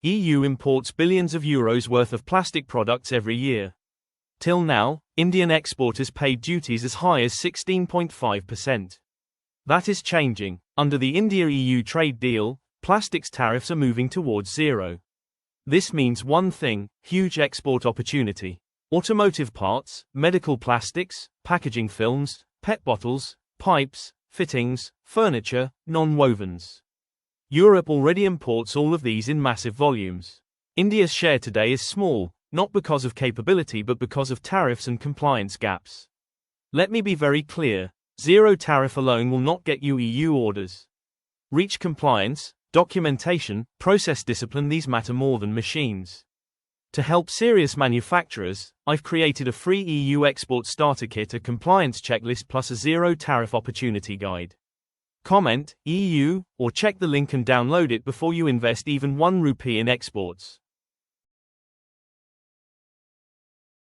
EU imports billions of euros worth of plastic products every year. Till now, Indian exporters paid duties as high as 16.5%. That is changing. Under the India-EU trade deal, plastics tariffs are moving towards zero. This means one thing: huge export opportunity. Automotive parts, medical plastics, packaging films, PET bottles, pipes, fittings, furniture, non-wovens. Europe already imports all of these in massive volumes. India's share today is small, not because of capability but because of tariffs and compliance gaps. Let me be very clear: zero tariff alone will not get you EU orders. Reach compliance, documentation, process discipline, these matter more than machines. To help serious manufacturers, I've created a free EU export starter kit, a compliance checklist plus a zero tariff opportunity guide. Comment EU or check the link and download it before you invest even 1 rupee in exports.